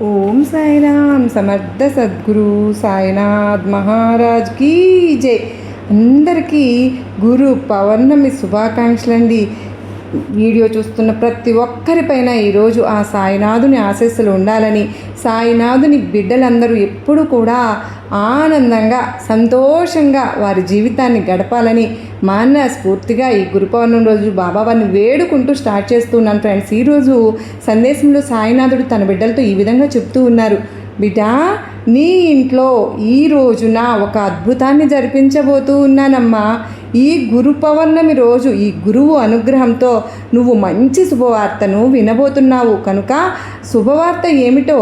ఓం సాయిరామ్ సమర్థ సద్గురు సాయినాథ్ మహారాజ్ కీ జై. అందరికీ గురు పౌర్ణమి శుభాకాంక్షలండి. వీడియో చూస్తున్న ప్రతి ఒక్కరిపైన ఈరోజు ఆ సాయినాథుని ఆశీస్సులు ఉండాలని, సాయినాథుని బిడ్డలందరూ ఎప్పుడు కూడా ఆనందంగా సంతోషంగా వారి జీవితాన్ని గడపాలని స్ఫూర్తిగా ఈ గురు పౌర్ణమి రోజు బాబావారిని వేడుకుంటూ స్టార్ట్ చేస్తున్నాను ఫ్రెండ్స్. ఈరోజు సందేశంలో సాయినాథుడు తన బిడ్డలతో ఈ విధంగా చెప్తూ ఉన్నారు. బిడ్డ, నీ ఇంట్లో ఈ రోజున ఒక అద్భుతాన్ని జరిపించబోతూ ఉన్నానమ్మా. ఈ గురు పౌర్ణమి రోజు ఈ గురువు అనుగ్రహంతో నువ్వు మంచి శుభవార్తను వినబోతున్నావు కనుక శుభవార్త ఏమిటో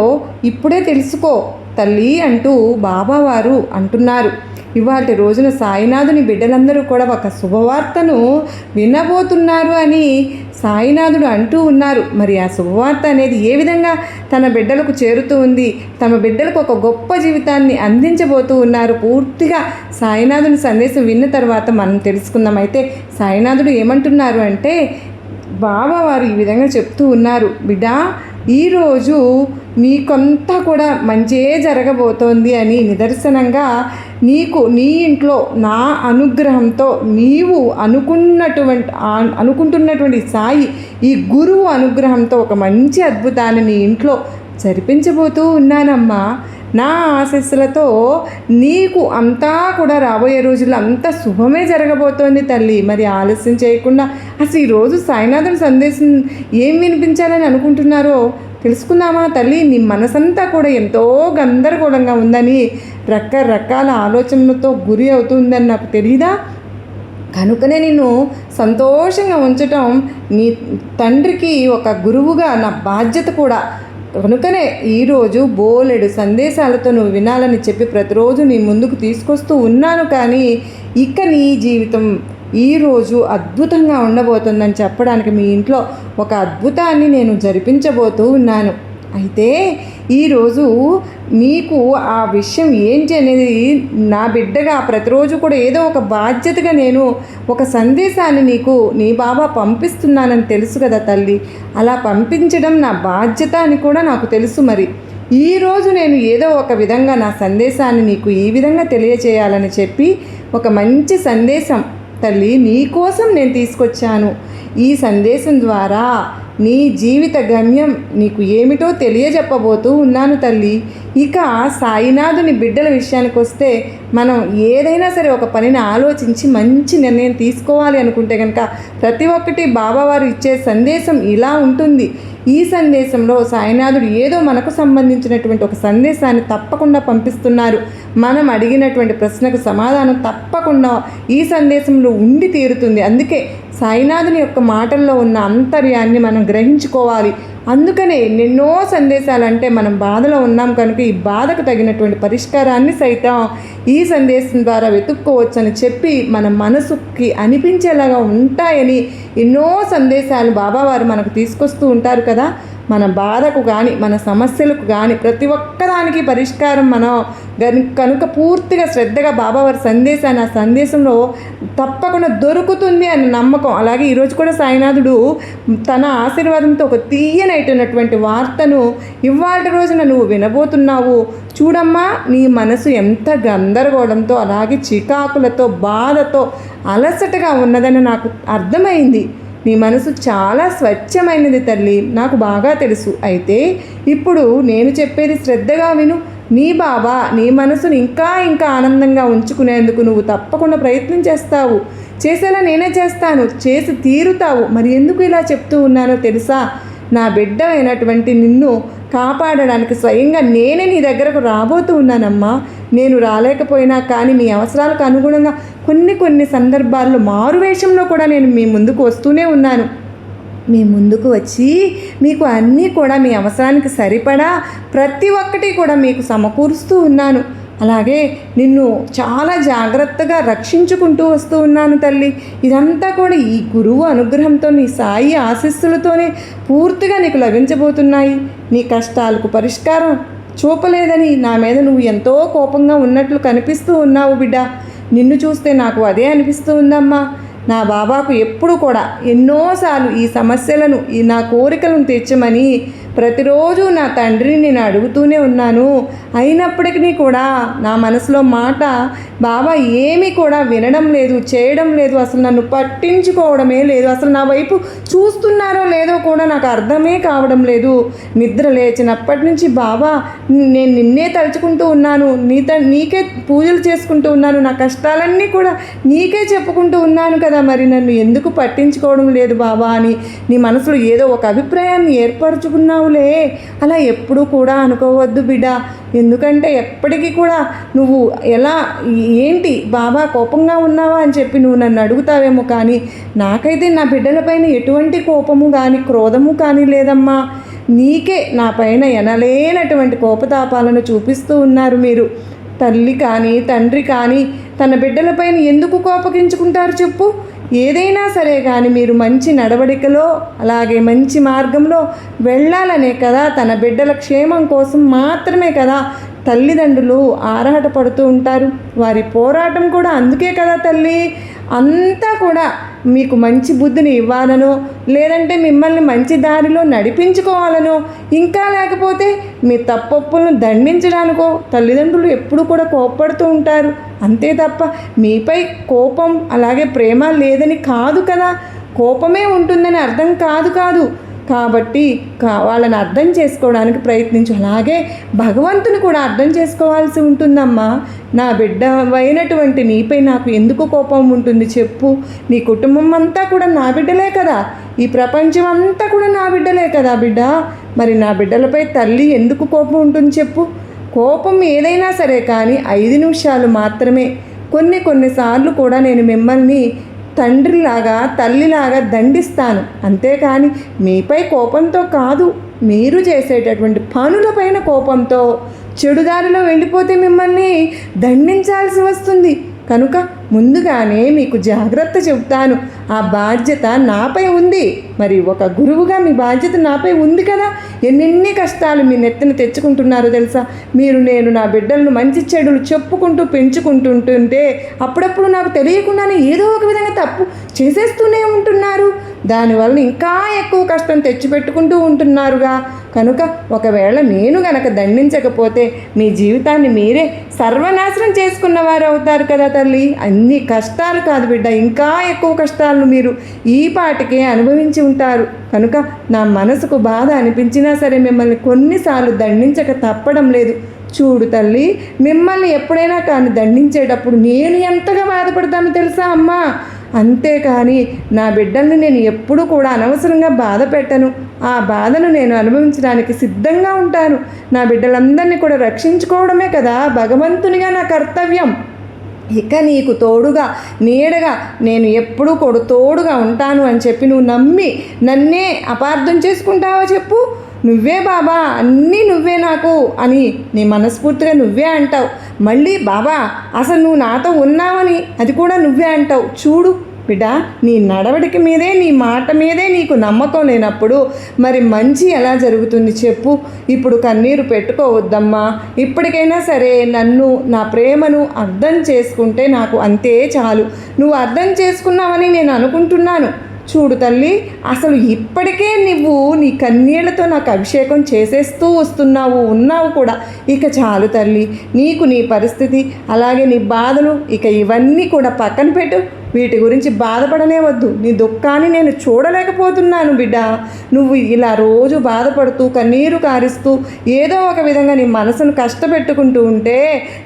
ఇప్పుడే తెలుసుకో తల్లి అంటూ బాబావారు అంటున్నారు. ఇవాళ రోజున సాయినాథుని బిడ్డలందరూ కూడా ఒక శుభవార్తను వినబోతున్నారు అని సాయినాథుడు అంటూ ఉన్నారు. మరి ఆ శుభవార్త అనేది ఏ విధంగా తన బిడ్డలకు చేరుతూ ఉంది, తమ బిడ్డలకు ఒక గొప్ప జీవితాన్ని అందించబోతూ ఉన్నారు. పూర్తిగా సాయినాథుని సందేశం విన్న తర్వాత మనం తెలుసుకుందాం. అయితే సాయినాథుడు ఏమంటున్నారు అంటే, బాబావారు ఈ విధంగా చెప్తూ ఉన్నారు. బిడ్డ, ఈరోజు నీకంతా కూడా మంచే జరగబోతోంది అని నిదర్శనంగా నీకు నీ ఇంట్లో నా అనుగ్రహంతో నీవు అనుకుంటున్నటువంటి సాయి ఈ గురువు అనుగ్రహంతో ఒక మంచి అద్భుతాన్ని నీ ఇంట్లో జరిపించబోతూ ఉన్నానమ్మా. నా ఆశీస్సులతో నీకు అంతా కూడా రాబోయే రోజుల్లో అంతా శుభమే జరగబోతోంది తల్లి. మరి ఆలస్యం చేయకుండా అసలు ఈరోజు సాయినాథుని సందేశం ఏం వినిపించాలని అనుకుంటున్నారో తెలుసుకుందామా తల్లి. నీ మనసంతా కూడా ఎంతో గందరగోళంగా ఉందని, రకరకాల ఆలోచనలతో గురి అవుతుందని నాకు తెలియదా? కనుకనే నేను సంతోషంగా ఉంచటం నీ తండ్రికి ఒక గురువుగా నా బాధ్యత కూడా. కనుకనే ఈరోజు బోలెడు సందేశాలతో నువ్వు వినాలని చెప్పి ప్రతిరోజు నీ ముందుకు తీసుకొస్తూ ఉన్నాను. కానీ ఇక నీ జీవితం ఈరోజు అద్భుతంగా ఉండబోతుందని చెప్పడానికి మీ ఇంట్లో ఒక అద్భుతాన్ని నేను జరిపించబోతూ ఉన్నాను. అయితే ఈరోజు నీకు ఆ విషయం ఏంటి అనేది నా బిడ్డగా ప్రతిరోజు కూడా ఏదో ఒక బాధ్యతగా నేను ఒక సందేశాన్ని నీకు నీ బాబా పంపిస్తున్నానని తెలుసు కదా తల్లి. అలా పంపించడం నా బాధ్యత అని కూడా నాకు తెలుసు. మరి ఈరోజు నేను ఏదో ఒక విధంగా నా సందేశాన్ని నీకు ఈ విధంగా తెలియచేయాలని చెప్పి ఒక మంచి సందేశం తల్లి నీకోసం నేను తీసుకొచ్చాను. ఈ సందేశం ద్వారా నీ జీవిత గమ్యం నీకు ఏమిటో తెలియజెప్పబోతూ ఉన్నాను తల్లి. ఇక సాయినాథుని బిడ్డల విషయానికి వస్తే, మనం ఏదైనా సరే ఒక పనిని ఆలోచించి మంచి నిర్ణయం తీసుకోవాలి అనుకుంటే కనుక ప్రతి ఒక్కటి బాబావారు ఇచ్చే సందేశం ఇలా ఉంటుంది. ఈ సందేశంలో సాయినాథుడు ఏదో మనకు సంబంధించినటువంటి ఒక సందేశాన్ని తప్పకుండా పంపిస్తున్నారు. మనం అడిగినటువంటి ప్రశ్నకు సమాధానం తప్పకుండా ఈ సందేశంలో ఉండి తీరుతుంది. అందుకే సాయినాథుని యొక్క మాటల్లో ఉన్న అంతర్యాన్ని మనం గ్రహించుకోవాలి. అందుకనే ఎన్నెన్నో సందేశాలంటే మనం బాధలో ఉన్నాం కనుక ఈ బాధకు తగినటువంటి పరిష్కారాన్ని సైతం ఈ సందేశం ద్వారా వెతుక్కోవచ్చని చెప్పి మన మనసుకి అనిపించేలాగా ఉంటాయని ఎన్నో సందేశాలు బాబావారు మనకు తీసుకొస్తూ ఉంటారు కదా. మన బాధకు కానీ మన సమస్యలకు కానీ ప్రతి ఒక్కదానికి పరిష్కారం మనం కనుక పూర్తిగా శ్రద్ధగా బాబావారి సందేశాన్ని ఆ సందేశంలో తప్పకుండా దొరుకుతుంది అనే నమ్మకం. అలాగే ఈరోజు కూడా సాయినాథుడు తన ఆశీర్వాదంతో ఒక తీయనైనటువంటి వార్తను ఇవాళ రోజున నువ్వు వినబోతున్నావు. చూడమ్మా, నీ మనసు ఎంత గందరగోళంతో అలాగే చికాకులతో బాధతో అలసటగా ఉన్నదని నాకు అర్థమైంది. నీ మనసు చాలా స్వచ్ఛమైనది తల్లి, నాకు బాగా తెలుసు. అయితే ఇప్పుడు నేను చెప్పేది శ్రద్ధగా విను. నీ బాబా నీ మనసును ఇంకా ఇంకా ఆనందంగా ఉంచుకునేందుకు నువ్వు తప్పకుండా ప్రయత్నం చేస్తావు. చేసేలా నేనే చేస్తాను, చేసి తీరుతావు. మరి ఎందుకు ఇలా చెప్తూ ఉన్నానో తెలుసా? నా బిడ్డ అయినటువంటి నిన్ను కాపాడడానికి స్వయంగా నేనే నీ దగ్గరకు రాబోతూ ఉన్నానమ్మా. నేను రాలేకపోయినా కానీ మీ అవసరాలకు అనుగుణంగా కొన్ని సందర్భాల్లో మారువేషంలో కూడా నేను మీ ముందుకు వస్తూనే ఉన్నాను. మీ ముందుకు వచ్చి మీకు అన్నీ కూడా మీ అవసరానికి సరిపడా ప్రతి ఒక్కటి కూడా మీకు సమకూరుస్తూ ఉన్నాను. అలాగే నిన్ను చాలా జాగ్రత్తగా రక్షించుకుంటూ వస్తూ ఉన్నాను తల్లి. ఇదంతా కూడా ఈ గురువు అనుగ్రహంతో నీ సాయి ఆశీస్సులతోనే పూర్తిగా నీకు లభించబోతున్నాయి. నీ కష్టాలకు పరిష్కారం చూపలేదని నా మీద నువ్వు ఎంతో కోపంగా ఉన్నట్లు కనిపిస్తూ ఉన్నావు బిడ్డ. నిన్ను చూస్తే నాకు అదే అనిపిస్తూ ఉందమ్మా. నా బాబాకు ఎప్పుడు కూడా ఎన్నోసార్లు ఈ సమస్యలను నా కోరికలను తీర్చమని ప్రతిరోజు నా తండ్రిని నేను అడుగుతూనే ఉన్నాను. అయినప్పటికీ కూడా నా మనసులో మాట బాబా ఏమీ కూడా వినడం లేదు, చేయడం లేదు, అసలు నన్ను పట్టించుకోవడమే లేదు. అసలు నా వైపు చూస్తున్నారో లేదో కూడా నాకు అర్థమే కావడం లేదు. నిద్ర లేచినప్పటి నుంచి బాబా నేను నిన్నే తలుచుకుంటూ ఉన్నాను, నీకే పూజలు చేసుకుంటూ ఉన్నాను, నా కష్టాలన్నీ కూడా నీకే చెప్పుకుంటూ ఉన్నాను కదా, మరి నన్ను ఎందుకు పట్టించుకోవడం లేదు బాబా అని నీ మనసులో ఏదో ఒక అభిప్రాయాన్ని ఏర్పరచుకున్నావులే. అలా ఎప్పుడూ కూడా అనుకోవద్దు బిడ్డ. ఎందుకంటే ఎప్పటికీ కూడా నువ్వు ఏంటి బాబా కోపంగా ఉన్నావా అని చెప్పి నువ్వు నన్ను అడుగుతావేమో, కానీ నాకైతే నా బిడ్డలపైన ఎటువంటి కోపము కానీ క్రోధము కానీ లేదమ్మా. నీకే నా పైన ఎనలేనటువంటి కోపతాపాలను చూపిస్తూ ఉన్నారు మీరు. తల్లి కానీ తండ్రి కానీ తన బిడ్డలపైన ఎందుకు కోపగించుకుంటారు చెప్పు? ఏదైనా సరే కానీ మీరు మంచి నడవడికలో అలాగే మంచి మార్గంలో వెళ్ళాలనే కదా, తన బిడ్డల క్షేమం కోసం మాత్రమే కదా తల్లిదండ్రులు ఆరాటపడుతూ ఉంటారు. వారి పోరాటం కూడా అందుకే కదా తల్లి. అంతా కూడా మీకు మంచి బుద్ధిని ఇవ్వాలనో, లేదంటే మిమ్మల్ని మంచి దారిలో నడిపించుకోవాలనో, ఇంకా లేకపోతే మీ తప్పొప్పులను దండించడానికో తల్లిదండ్రులు ఎప్పుడు కూడా కోప్పడుతూ ఉంటారు. అంతే తప్ప మీపై కోపం అలాగే ప్రేమ లేదని కాదు కదా. కోపమే ఉంటుందని అర్థం కాదు. కాబట్టి వాళ్ళని అర్థం చేసుకోవడానికి ప్రయత్నించు. అలాగే భగవంతుని కూడా అర్థం చేసుకోవాల్సి ఉంటుందమ్మా. నా బిడ్డ అయినటువంటి నీపై నాకు ఎందుకు కోపం ఉంటుంది చెప్పు? నీ కుటుంబం అంతా కూడా నా బిడ్డలే కదా, ఈ ప్రపంచం అంతా కూడా నా బిడ్డలే కదా బిడ్డ. మరి నా బిడ్డలపై తల్లి ఎందుకు కోపం ఉంటుంది చెప్పు? కోపం ఏదైనా సరే కానీ 5 నిమిషాలు మాత్రమే. కొన్నిసార్లు కూడా నేను మిమ్మల్ని తండ్రిలాగా తల్లిలాగా దండిస్తాను, అంతేకాని మీపై కోపంతో కాదు. మీరు చేసేటటువంటి పనులపైన కోపంతో చెడుదారిలో వెళ్ళిపోతే మిమ్మల్ని దండించాల్సి వస్తుంది. కనుక ముందుగానే మీకు జాగ్రత్త చెబుతాను. ఆ బాధ్యత నాపై ఉంది. మరి ఒక గురువుగా మీ బాధ్యత నాపై ఉంది కదా. ఎన్నెన్ని కష్టాలు మీ నెత్తిన తెచ్చుకుంటున్నారో తెలుసా? నేను నా బిడ్డలను మంచి చెడులు చెప్పుకుంటూ పెంచుకుంటుంటే అప్పుడప్పుడు నాకు తెలియకుండానే ఏదో ఒక విధంగా తప్పు చేసేస్తూనే ఉంటున్నారు. దానివల్ల ఇంకా ఎక్కువ కష్టం తెచ్చిపెట్టుకుంటూ ఉంటున్నారుగా. కనుక ఒకవేళ నేను గనక దండించకపోతే మీ జీవితాన్ని మీరే సర్వనాశనం చేసుకున్నవారు అవుతారు కదా తల్లి. అన్ని కష్టాలు కాదు బిడ్డ, ఇంకా ఎక్కువ కష్టాలను మీరు ఈ పాటికే అనుభవించి ఉంటారు. కనుక నా మనసుకు బాధ అనిపించినా సరే మిమ్మల్ని కొన్నిసార్లు దండించక తప్పడం లేదు. చూడు తల్లి, మిమ్మల్ని ఎప్పుడైనా కానీ దండించేటప్పుడు నేను ఎంతగా బాధపడతానో తెలుసా అమ్మా? అంతేకాని నా బిడ్డల్ని నేను ఎప్పుడూ కూడా అనవసరంగా బాధ పెట్టను. ఆ బాధను నేను అనుభవించడానికి సిద్ధంగా ఉంటాను. నా బిడ్డలందరినీ కూడా రక్షించుకోవడమే కదా భగవంతునిగా నా కర్తవ్యం. ఇక నీకు తోడుగా నీడగా నేను ఎప్పుడూ కూడా తోడుగా ఉంటాను అని చెప్పి నువ్వు నమ్మి నన్నే అపార్థం చేసుకుంటావా చెప్పు? నువ్వే బాబా, అన్నీ నువ్వే నాకు అని నీ మనస్ఫూర్తిగా నువ్వే అంటావు. మళ్ళీ బాబా అసలు నువ్వు నాతో ఉన్నావని అది కూడా నువ్వే అంటావు. చూడు బిడ్డ, నీ నడవడిక మీదే నీ మాట మీదే నీకు నమ్మకం లేనప్పుడు మరి మంచి ఎలా జరుగుతుంది చెప్పు? ఇప్పుడు కన్నీరు పెట్టుకోవద్దమ్మా. ఇప్పటికైనా సరే నన్ను, నా ప్రేమను అర్థం చేసుకుంటే నాకు అంతే చాలు. నువ్వు అర్థం చేసుకున్నావని నేను అనుకుంటున్నాను. చూడు తల్లి, అసలు ఇప్పటికే నువ్వు నీ కన్నీళ్లతో నాకు అభిషేకం చేసేస్తూ ఉన్నావు కూడా. ఇక చాలు తల్లి, నీకు నీ పరిస్థితి అలాగే నీ బాధలు ఇక ఇవన్నీ కూడా పక్కన పెట్టు. వీటి గురించి బాధపడనే వద్దు. నీ దుఃఖాన్ని నేను చూడలేకపోతున్నాను బిడ్డ. నువ్వు ఇలా రోజు బాధపడుతూ కన్నీరు కారుస్తూ ఏదో ఒక విధంగా నీ మనసును కష్టపెట్టుకుంటూ ఉంటే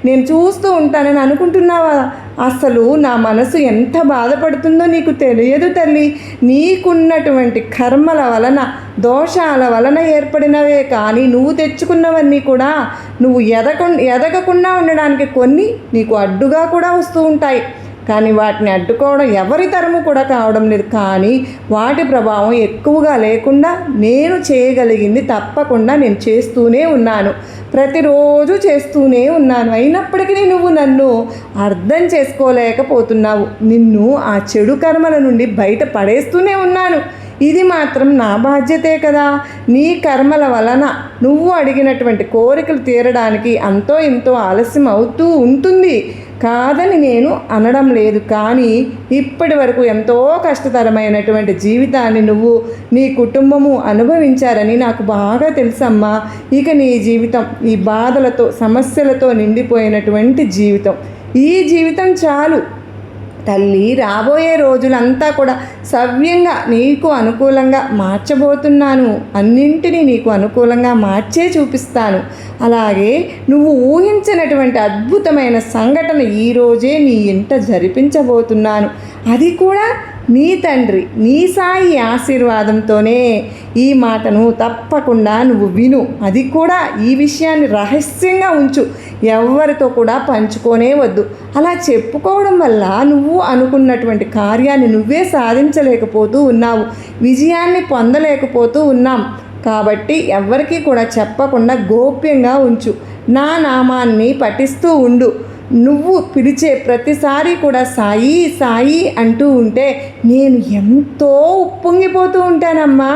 నేను చూస్తూ ఉంటానని అనుకుంటున్నావా? అసలు నా మనసు ఎంత బాధపడుతుందో నీకు తెలియదు తల్లి. నీకున్నటువంటి కర్మల వలన, దోషాల వలన ఏర్పడినవే కానీ నువ్వు తెచ్చుకున్నవన్నీ కూడా నువ్వు ఎదగకుండా ఉండడానికి కొన్ని నీకు అడ్డుగా కూడా వస్తూ ఉంటాయి. కానీ వాటిని అడ్డుకోవడం ఎవరి తరము కూడా కావడం లేదు. కానీ వాటి ప్రభావం ఎక్కువగా లేకుండా నేను చేయగలిగింది తప్పకుండా నేను చేస్తూనే ఉన్నాను. ప్రతిరోజు చేస్తూనే ఉన్నాను. అయినప్పటికీ నువ్వు నన్ను అర్థం చేసుకోలేకపోతున్నావు. నిన్ను ఆ చెడు కర్మల నుండి బయట పడేస్తూనే ఉన్నాను. ఇది మాత్రం నా బాధ్యతే కదా. నీ కర్మల వలన నువ్వు అడిగినటువంటి కోరికలు తీరడానికి అంతో ఇంతో ఆలస్యం అవుతూ ఉంటుంది. కాదని నేను అనడం లేదు, కానీ ఇప్పటి వరకు ఎంతో కష్టతరమైనటువంటి జీవితాన్ని నువ్వు నీ కుటుంబము అనుభవించారని నాకు బాగా తెలుసమ్మా. ఇక నీ జీవితం ఈ బాధలతో సమస్యలతో నిండిపోయినటువంటి జీవితం, ఈ జీవితం చాలు తల్లి. రాబోయే రోజులంతా కూడా సవ్యంగా నీకు అనుకూలంగా మార్చబోతున్నాను. అన్నింటినీ నీకు అనుకూలంగా మార్చే చూపిస్తాను. అలాగే నువ్వు ఊహించినటువంటి అద్భుతమైన సంఘటన ఈరోజే నీ ఇంట జరిపించబోతున్నాను. అది కూడా నీ తండ్రి నీ సాయి ఆశీర్వాదంతోనే. ఈ మాటను తప్పకుండా నువ్వు విను. అది కూడా ఈ విషయాన్ని రహస్యంగా ఉంచు, ఎవరితో కూడా పంచుకోనే వద్దు. అలా చెప్పుకోవడం వల్ల నువ్వు అనుకున్నటువంటి కార్యాన్ని నువ్వే సాధించలేకపోతూ ఉన్నావు, విజయాన్ని పొందలేకపోతూ ఉన్నాం. కాబట్టి ఎవరికీ కూడా చెప్పకుండా గోప్యంగా ఉంచు. నా నామాన్ని పఠిస్తూ ఉండు. నువ్వు పిలిచే ప్రతిసారి కూడా సాయి సాయి అంటూ ఉంటే నేను ఎంతో ఉప్పొంగిపోతూ ఉంటానమ్మా.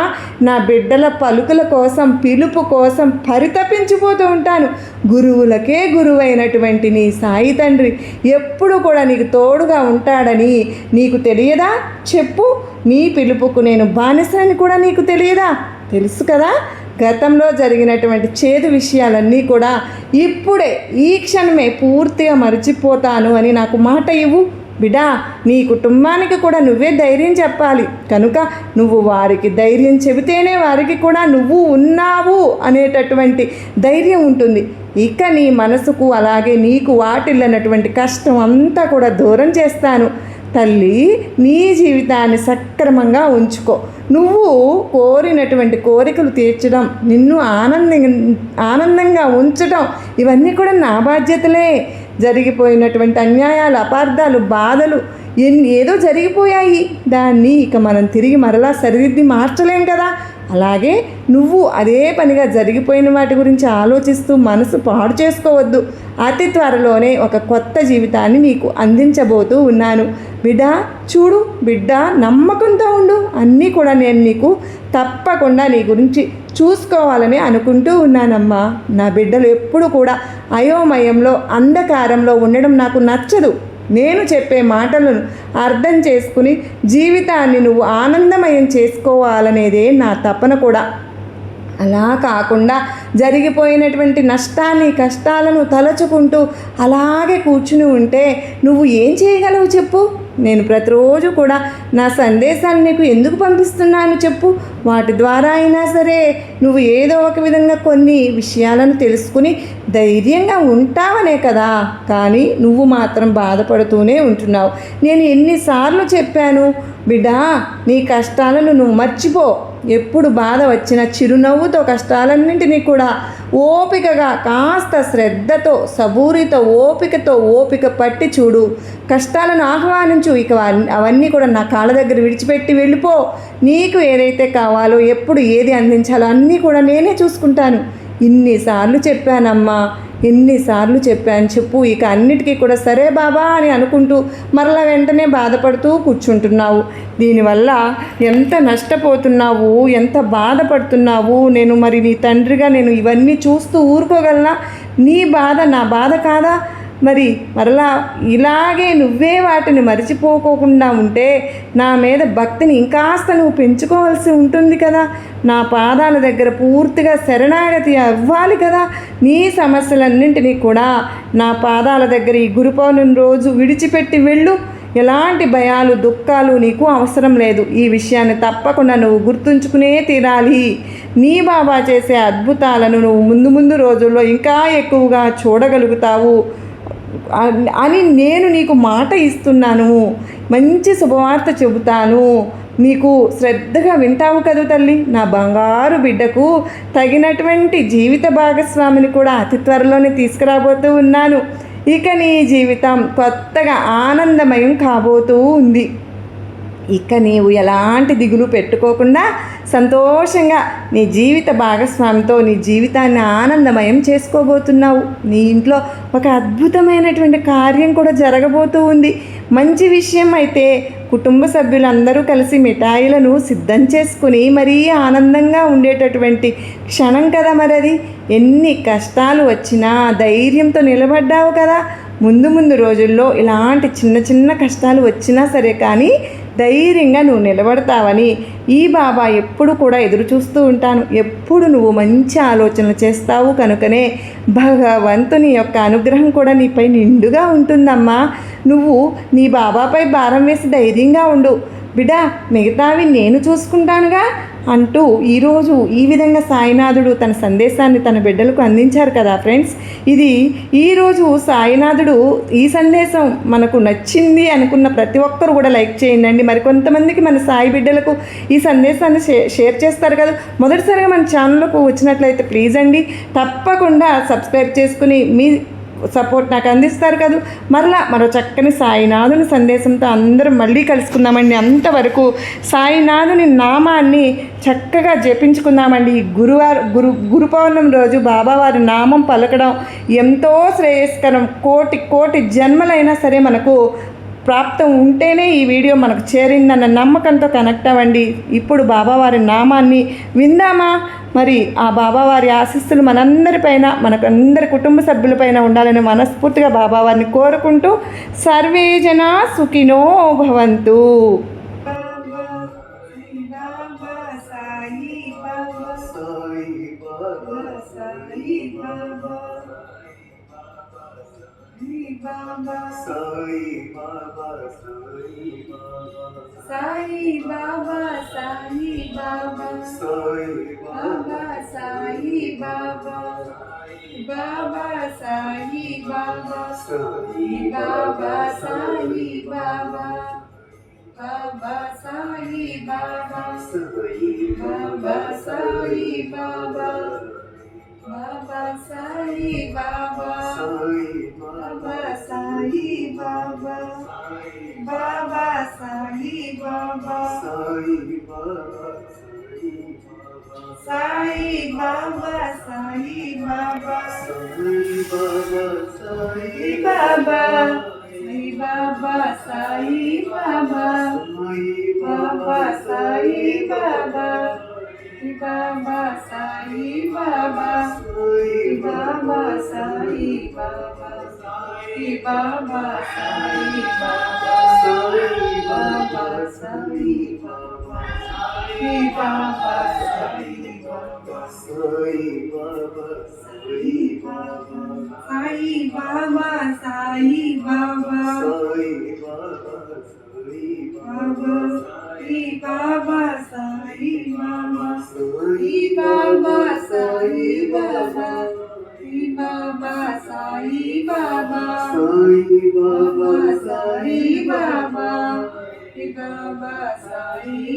నా బిడ్డల పలుకుల కోసం, పిలుపు కోసం పరితపించిపోతూ ఉంటాను. గురువులకే గురువైనటువంటి నీ సాయి తండ్రి ఎప్పుడు కూడా నీకు తోడుగా ఉంటాడని నీకు తెలియదా? చెప్పు, నీ పిలుపుకు నేను బానిసని కూడా నీకు తెలియదా? తెలుసు కదా. గతంలో జరిగినటువంటి చేదు విషయాలన్నీ కూడా ఇప్పుడే ఈ క్షణమే పూర్తిగా మర్చిపోతాను అని నాకు మాట ఇవ్వు. బిడ్డా, నీ కుటుంబానికి కూడా నువ్వే ధైర్యం చెప్పాలి. కనుక నువ్వు వారికి ధైర్యం చెబితేనే వారికి కూడా నువ్వు ఉన్నావు అనేటటువంటి ధైర్యం ఉంటుంది. ఇక నీ మనసుకు అలాగే నీకు వాటిల్లనటువంటి కష్టం అంతా కూడా దూరం చేస్తాను. తల్లి, నీ జీవితాన్ని సక్రమంగా ఉంచుకో. నువ్వు కోరినటువంటి కోరికలు తీర్చడం, నిన్ను ఆనందంగా ఉంచడం, ఇవన్నీ కూడా నా బాధ్యతలే. జరిగిపోయినటువంటి అన్యాయాలు, అపార్థాలు, బాధలు ఏదో జరిగిపోయాయి. దాన్ని ఇక మనం తిరిగి మరలా సరిదిద్ది మార్చలేం కదా. అలాగే నువ్వు అదే పనిగా జరిగిపోయిన వాటి గురించి ఆలోచిస్తూ మనసు పాడు చేసుకోవద్దు. అతి త్వరలోనే ఒక కొత్త జీవితాన్ని నీకు అందించబోతూ ఉన్నాను. బిడ్డ చూడు, బిడ్డ నమ్మకంతో ఉండు. అన్నీ కూడా నేను నీకు తప్పకుండా నీ గురించి చూసుకోవాలని అనుకుంటూ ఉన్నానమ్మా. నా బిడ్డలు ఎప్పుడు కూడా అయోమయంలో, అంధకారంలో ఉండడం నాకు నచ్చదు. నేను చెప్పే మాటలను అర్థం చేసుకుని జీవితాన్ని నువ్వు ఆనందమయం చేసుకోవాలనేదే నా తపన కూడా. అలా కాకుండా జరిగిపోయినటువంటి నష్టాన్ని, కష్టాలను తలచుకుంటూ అలాగే కూర్చుని ఉంటే నువ్వు ఏం చేయగలవు చెప్పు? నేను ప్రతిరోజు కూడా నా సందేశాన్ని నీకు ఎందుకు పంపిస్తున్నాను చెప్పు? వాటి ద్వారా అయినా సరే నువ్వు ఏదో ఒక విధంగా కొన్ని విషయాలను తెలుసుకుని ధైర్యంగా ఉంటావనే కదా. కానీ నువ్వు మాత్రం బాధపడుతూనే ఉంటున్నావు. నేను ఎన్నిసార్లు చెప్పాను, బిడ్డా నీ కష్టాలను నువ్వు మర్చిపో. ఎప్పుడు బాధ వచ్చినా చిరునవ్వుతో కష్టాలన్నింటినీ కూడా ఓపికగా, కాస్త శ్రద్ధతో, సబూరితో, ఓపిక పట్టి చూడు. కష్టాలను ఆహ్వానించు. ఇక అవన్నీ కూడా నా కాళ్ళ దగ్గర విడిచిపెట్టి వెళ్ళిపో. నీకు ఏదైతే కావాలో, ఎప్పుడు ఏది అందించాలో అన్నీ కూడా నేనే చూసుకుంటాను. ఇన్నిసార్లు చెప్పానమ్మా, ఎన్నిసార్లు చెప్పాను చెప్పు. ఇక అన్నిటికీ కూడా సరే బాబా అని అనుకుంటూ మరలా వెంటనే బాధపడుతూ కూర్చుంటున్నావు. దీనివల్ల ఎంత నష్టపోతున్నావు, ఎంత బాధపడుతున్నావు. నేను మరి నీ తండ్రిగా నేను ఇవన్నీ చూస్తూ ఊరుకోగలనా? నీ బాధ నా బాధ కాదా? మరి మరలా ఇలాగే నువ్వే వాటిని మరిచిపోకోకుండా ఉంటే నా మీద భక్తిని ఇంకాస్త నువ్వు పెంచుకోవాల్సి ఉంటుంది కదా. నా పాదాల దగ్గర పూర్తిగా శరణాగతి అవ్వాలి కదా. నీ సమస్యలన్నింటినీ కూడా నా పాదాల దగ్గర ఈ గురు పౌర్ణమి రోజు విడిచిపెట్టి వెళ్ళు. ఎలాంటి భయాలు, దుఃఖాలు నీకు అవసరం లేదు. ఈ విషయాన్ని తప్పకుండా నువ్వు గుర్తుంచుకునే తీరాలి. నీ బాబా చేసే అద్భుతాలను నువ్వు ముందు రోజుల్లో ఇంకా ఎక్కువగా చూడగలుగుతావు అని నేను నీకు మాట ఇస్తున్నాను. మంచి శుభవార్త చెబుతాను, నీకు శ్రద్ధగా వింటావు కదా తల్లి. నా బంగారు బిడ్డకు తగినటువంటి జీవిత భాగస్వామిని కూడా అతి త్వరలోనే తీసుకురాబోతూ ఉన్నాను. ఇక నీ జీవితం కొత్తగా ఆనందమయం కాబోతూ ఉంది. ఇక నీవు ఎలాంటి దిగులు పెట్టుకోకుండా సంతోషంగా నీ జీవిత భాగస్వామితో నీ జీవితాన్ని ఆనందమయం చేసుకోబోతున్నావు. నీ ఇంట్లో ఒక అద్భుతమైనటువంటి కార్యం కూడా జరగబోతూ ఉంది. మంచి విషయం అయితే కుటుంబ సభ్యులందరూ కలిసి మిఠాయిలను సిద్ధం చేసుకుని మరీ ఆనందంగా ఉండేటటువంటి క్షణం కదా మరి అది. ఎన్ని కష్టాలు వచ్చినా ధైర్యంతో నిలబడ్డావు కదా. ముందు ముందు రోజుల్లో ఇలాంటి చిన్న చిన్న కష్టాలు వచ్చినా సరే కానీ ధైర్యంగా నువ్వు నిలబడతావని ఈ బాబా ఎప్పుడు కూడా ఎదురు చూస్తూ ఉంటాను. ఎప్పుడు నువ్వు మంచి ఆలోచనలు చేస్తావు కనుకనే భగవంతుని యొక్క అనుగ్రహం కూడా నీపై నిండుగా ఉంటుందమ్మా. నువ్వు నీ బాబాపై భారం వేసి ధైర్యంగా ఉండు బిడ్డా, మిగతావి నేను చూసుకుంటానుగా అంటూ ఈరోజు ఈ విధంగా సాయినాథుడు తన సందేశాన్ని తన బిడ్డలకు అందించారు కదా ఫ్రెండ్స్. ఇది ఈరోజు సాయినాథుడు ఈ సందేశం మనకు నచ్చింది అనుకున్న ప్రతి ఒక్కరు కూడా లైక్ చేయండి. మరి కొంతమందికి మన సాయి బిడ్డలకు ఈ సందేశాన్ని షేర్ చేస్తారు కదా. మొదటిసారిగా మన ఛానల్కు వచ్చినట్లయితే ప్లీజ్ అండి తప్పకుండా సబ్స్క్రైబ్ చేసుకుని మీ సపోర్ట్ నాకు అందిస్తారు కదా. మరో చక్కని సాయినాథుని సందేశంతో అందరం మళ్ళీ కలుసుకుందామండి. అంతవరకు సాయినాథుని నామాన్ని చక్కగా జపించుకుందామండి. గురు పౌర్ణమి రోజు బాబావారి నామం పలకడం ఎంతో శ్రేయస్కరం. కోటి జన్మలైనా సరే మనకు ప్రాప్తం ఉంటేనే ఈ వీడియో మనకు చేరిందన్న నమ్మకంతో కనెక్ట్ అవ్వండి. ఇప్పుడు బాబావారి నామాన్ని విందామా? మరి ఆ బాబావారి ఆశీస్సులు మనందరిపైన మనకందరి కుటుంబ సభ్యులపైన ఉండాలని మనస్ఫూర్తిగా బాబావారిని కోరుకుంటూ సర్వే జనా సుఖినో భవంతు. Baba Sai Baba Sai Baba Sai Baba Sai Baba Sai Baba Sai Baba Baba Sai Baba Sai Baba Sai Baba Baba Sai Baba Sai Baba Sai Baba Baba Sai Baba Baba Sai Baba Baba Sai Baba Sai Baba Sai Baba Sai Baba Sai Baba Sai Baba Baba Sai Baba Baba Sai Baba Baba Sai Baba Baba Sai Baba Baba Sai Baba Baba Sai Baba Sai Baba Sai Baba Sai Baba Sai Baba Baba Sai Baba Sai Baba Baba Sai Baba Baba Sai Baba Baba Sai Baba Baba Sai Baba Sai Baba Sai Baba Sai Baba Sai Baba Sai Baba Sai Baba Sai Baba Sai Baba Baba Sai Baba Sai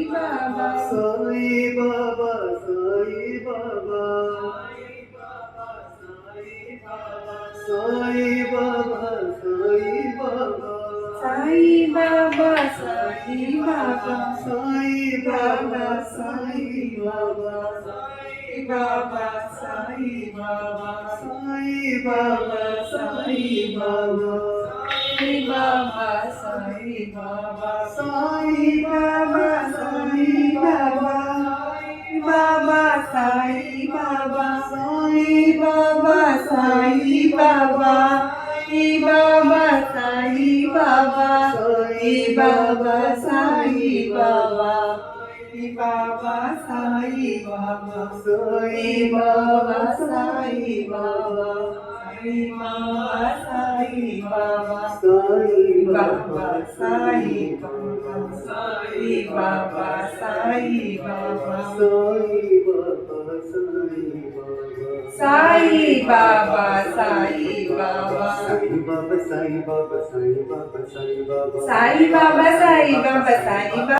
Baba Sai Baba Baba Sai Baba Sai Baba Sai Baba Baba Sai Baba Sai Baba Sai Baba Baba Sai Baba Sai Baba Sai Baba Baba Sai Baba Sai Baba Sai Baba Sai Baba Sai Baba Sai Baba Sai Baba Sai Baba Sai Baba Sai Baba Sai Baba Sai Baba Sai Baba Sai Baba Sai Baba Sai Baba Sai Baba Sai Baba